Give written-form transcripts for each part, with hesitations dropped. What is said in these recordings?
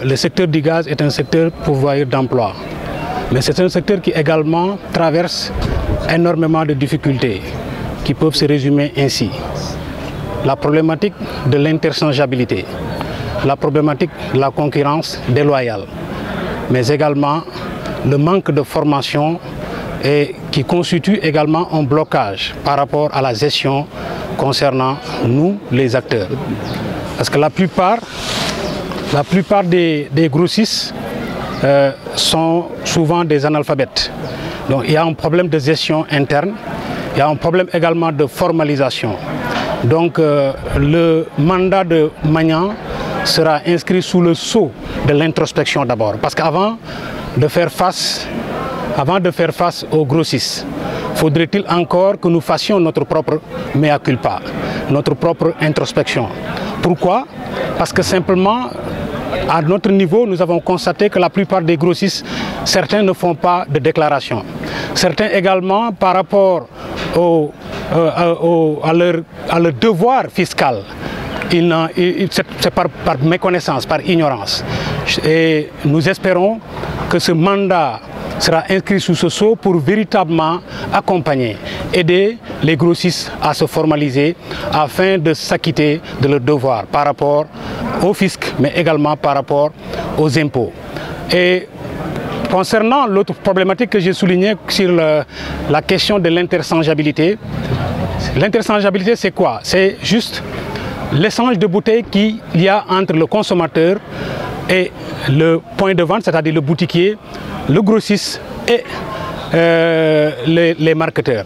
Le secteur du gaz est un secteur pourvoyeur d'emplois, mais c'est un secteur qui également traverse énormément de difficultés qui peuvent se résumer ainsi. La problématique de l'interchangeabilité, la problématique de la concurrence déloyale, mais également le manque de formation et qui constitue également un blocage par rapport à la gestion concernant nous, les acteurs. Parce que la plupart des grossistes sont souvent des analphabètes. Donc il y a un problème de gestion interne, il y a un problème également de formalisation. Donc le mandat de Magnan sera inscrit sous le sceau de l'introspection d'abord. Parce qu'avant de faire face aux grossistes, faudrait-il encore que nous fassions notre propre mea culpa, notre propre introspection. Pourquoi? Parce que simplement, à notre niveau, nous avons constaté que la plupart des grossistes, certains ne font pas de déclaration. Certains également, par rapport à leur devoir fiscal, c'est par méconnaissance, par ignorance. Et nous espérons que ce mandat sera inscrit sous ce sceau pour véritablement accompagner, aider les grossistes à se formaliser afin de s'acquitter de leurs devoirs par rapport au fisc, mais également par rapport aux impôts. Et concernant l'autre problématique que j'ai soulignée sur la question de l'interchangeabilité, l'interchangeabilité c'est quoi? C'est juste l'échange de bouteilles qu'il y a entre le consommateur et le point de vente, c'est-à-dire le boutiquier, le grossiste et les marketeurs.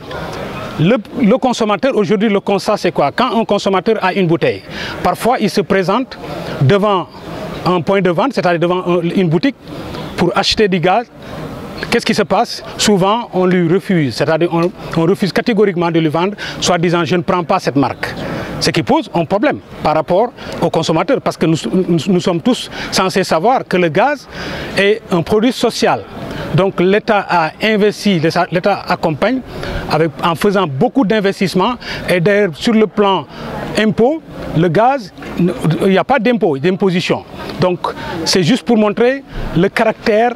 Le consommateur, aujourd'hui, le constat, c'est quoi? Quand un consommateur a une bouteille, parfois il se présente devant un point de vente, c'est-à-dire devant une boutique, pour acheter du gaz. Qu'est-ce qui se passe? Souvent, on lui refuse, c'est-à-dire on refuse catégoriquement de lui vendre, soit disant je ne prends pas cette marque. Ce qui pose un problème par rapport aux consommateurs, parce que nous sommes tous censés savoir que le gaz est un produit social. Donc l'État a investi, l'État accompagne en faisant beaucoup d'investissements, et d'ailleurs sur le plan impôt, le gaz, il n'y a pas d'impôt, d'imposition. Donc c'est juste pour montrer le caractère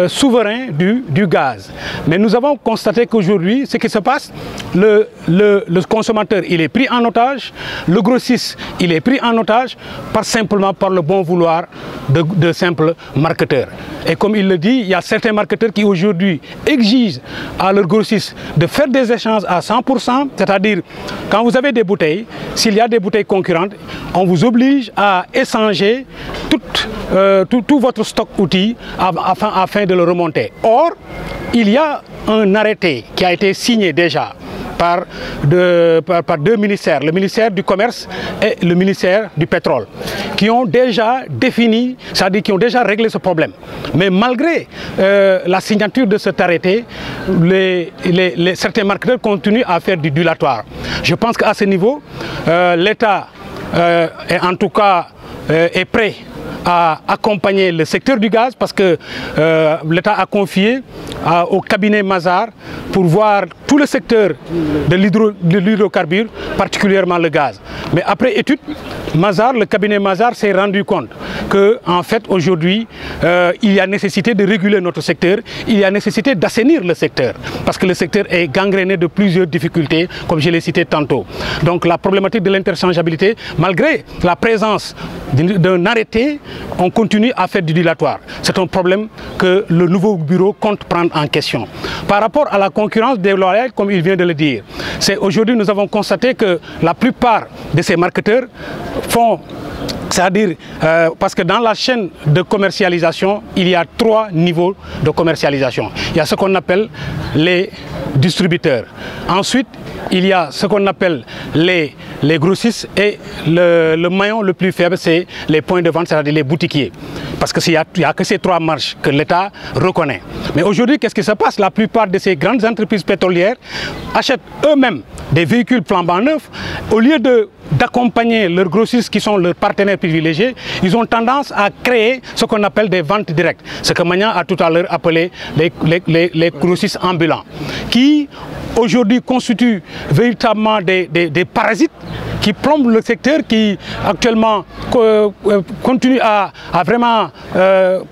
souverain du gaz. Mais nous avons constaté qu'aujourd'hui, ce qui se passe, le consommateur, il est pris en otage, le grossiste, il est pris en otage simplement par le bon vouloir de simples marketeurs. Et comme il le dit, il y a certains marketeurs qui aujourd'hui exigent à leurs grossistes de faire des échanges à 100%, c'est-à-dire quand vous avez des bouteilles, s'il y a des bouteilles concurrentes, on vous oblige à échanger tout votre stock outils afin de le remonter. Or, il y a un arrêté qui a été signé déjà par deux ministères, le ministère du Commerce et le ministère du Pétrole, qui ont déjà défini, c'est-à-dire qui ont déjà réglé ce problème. Mais malgré la signature de cet arrêté, certains marketeurs continuent à faire du dilatoire. Je pense qu'à ce niveau, l'État en tout cas est prêt à accompagner le secteur du gaz, parce que l'État a confié au cabinet Mazars pour voir tout le secteur de l'hydrocarbure, particulièrement le gaz. Mais après étude, le cabinet Mazars s'est rendu compte qu'en fait aujourd'hui il y a nécessité de réguler notre secteur, il y a nécessité d'assainir le secteur, parce que le secteur est gangréné de plusieurs difficultés, comme je l'ai cité tantôt. Donc la problématique de l'interchangeabilité, malgré la présence d'un arrêté, on continue à faire du dilatoire. C'est un problème que le nouveau bureau compte prendre en question. Par rapport à la concurrence déloyale, comme il vient de le dire, aujourd'hui nous avons constaté que la plupart de ces marketeurs font, c'est-à-dire parce que dans la chaîne de commercialisation, il y a 3 niveaux de commercialisation. Il y a ce qu'on appelle les distributeurs. Ensuite, il y a ce qu'on appelle les grossistes, et le maillon le plus faible, c'est les points de vente, c'est-à-dire les boutiquiers. Parce qu'il n'y a que ces 3 marges que l'État reconnaît. Mais aujourd'hui, qu'est-ce qui se passe? La plupart de ces grandes entreprises pétrolières achètent eux-mêmes des véhicules flambant neufs. Au lieu d'accompagner leurs grossistes qui sont leurs partenaires privilégiés, ils ont tendance à créer ce qu'on appelle des ventes directes. Ce que Magnan a tout à l'heure appelé les grossistes ambulants, qui aujourd'hui constituent véritablement des parasites qui plombe le secteur, qui actuellement continue à vraiment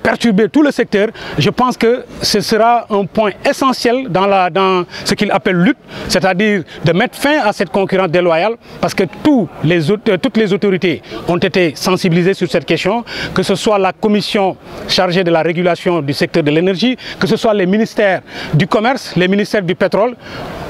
perturber tout le secteur. Je pense que ce sera un point essentiel dans ce qu'il appelle lutte, c'est-à-dire de mettre fin à cette concurrence déloyale, parce que toutes les autorités ont été sensibilisées sur cette question, que ce soit la commission chargée de la régulation du secteur de l'énergie, que ce soit les ministères du commerce, les ministères du pétrole.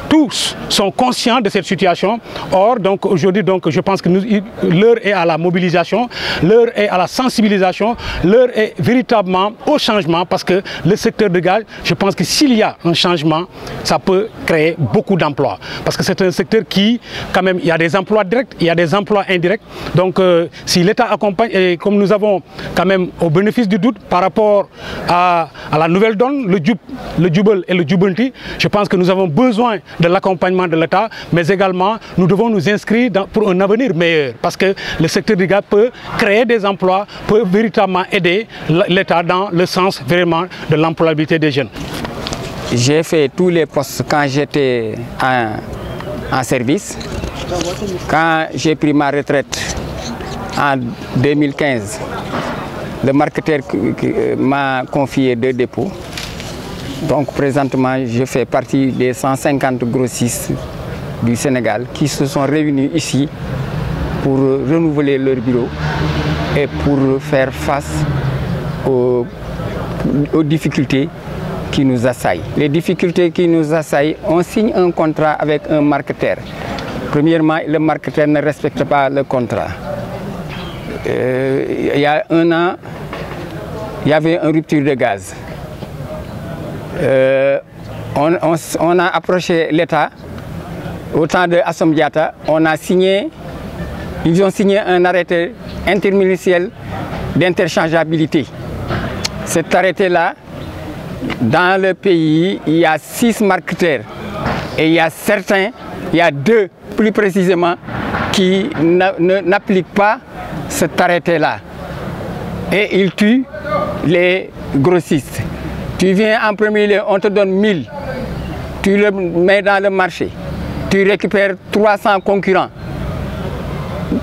Tous sont conscients de cette situation. Or, donc aujourd'hui, je pense que l'heure est à la mobilisation, l'heure est à la sensibilisation, l'heure est véritablement au changement, parce que le secteur de gaz, je pense que s'il y a un changement, ça peut créer beaucoup d'emplois. Parce que c'est un secteur qui, quand même, il y a des emplois directs, il y a des emplois indirects. Donc, si l'État accompagne, et comme nous avons quand même au bénéfice du doute par rapport à la nouvelle donne, le Jubel et le Jubanti, je pense que nous avons besoin de l'accompagnement de l'État, mais également nous devons nous inscrire pour un avenir meilleur, parce que le secteur du gaz peut créer des emplois, peut véritablement aider l'État dans le sens vraiment de l'employabilité des jeunes. J'ai fait tous les postes quand j'étais en service. Quand j'ai pris ma retraite en 2015, le marketeur m'a confié 2 dépôts. Donc présentement, je fais partie des 150 grossistes du Sénégal qui se sont réunis ici pour renouveler leur bureau et pour faire face aux difficultés qui nous assaillent. Les difficultés qui nous assaillent, on signe un contrat avec un marketeur. Premièrement, le marketeur ne respecte pas le contrat. Il y a 1 an, il y avait une rupture de gaz. On a approché l'État au temps de Assome Diatta, ils ont signé un arrêté interministériel d'interchangeabilité. Cet arrêté-là, dans le pays, il y a 6 marketeurs et il y a 2 plus précisément, qui n'appliquent pas cet arrêté-là. Et ils tuent les grossistes. Tu viens en premier lieu, on te donne 1000, tu le mets dans le marché, tu récupères 300 concurrents.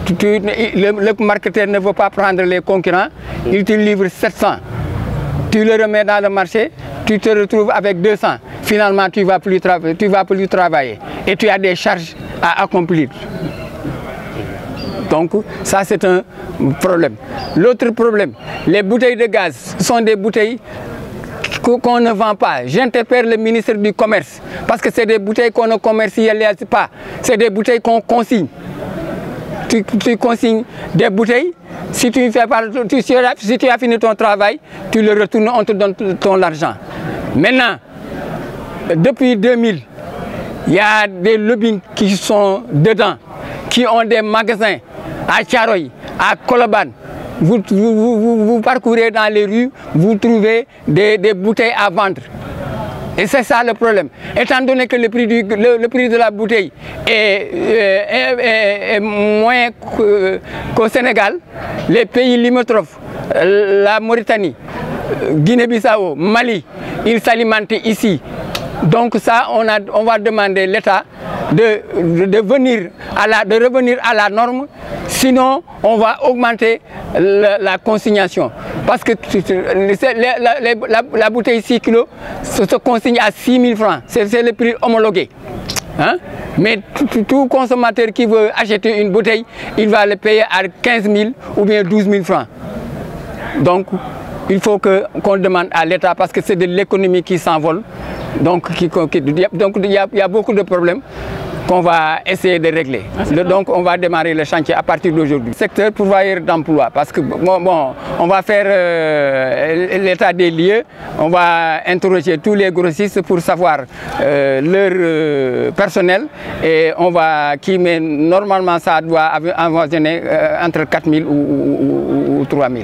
Le marketeur ne veut pas prendre les concurrents, il te livre 700. Tu le remets dans le marché, tu te retrouves avec 200. Finalement, tu ne vas plus travailler et tu as des charges à accomplir. Donc, ça c'est un problème. L'autre problème, les bouteilles de gaz sont des bouteilles qu'on ne vend pas. J'interpelle le ministre du Commerce parce que c'est des bouteilles qu'on ne commercialise pas. C'est des bouteilles qu'on consigne. Tu consignes des bouteilles, si tu as fini ton travail, tu le retournes, on te donne ton argent. Maintenant, depuis 2000, il y a des lobbies qui sont dedans, qui ont des magasins à Tcharoy, à Koloban. Vous parcourez dans les rues, vous trouvez des bouteilles à vendre. Et c'est ça le problème. Étant donné que le prix de la bouteille est moins qu'au Sénégal, les pays limitrophes, la Mauritanie, Guinée-Bissau, Mali, ils s'alimentent ici. Donc ça, on va demander à l'État de revenir à la norme, sinon on va augmenter la consignation. Parce que la bouteille 6 kg se consigne à 6 000 francs, c'est le prix homologué. Hein? Mais tout consommateur qui veut acheter une bouteille, il va le payer à 15 000 ou bien 12 000 francs. Donc il faut qu'on demande à l'État, parce que c'est de l'économie qui s'envole. Donc il y a beaucoup de problèmes qu'on va essayer de régler. Donc on va démarrer le chantier à partir d'aujourd'hui. Secteur pourvoyeur d'emploi, parce que on va faire l'état des lieux, on va interroger tous les grossistes pour savoir leur personnel, et on va mais normalement ça doit avoisiner entre 4 000 ou 3 000.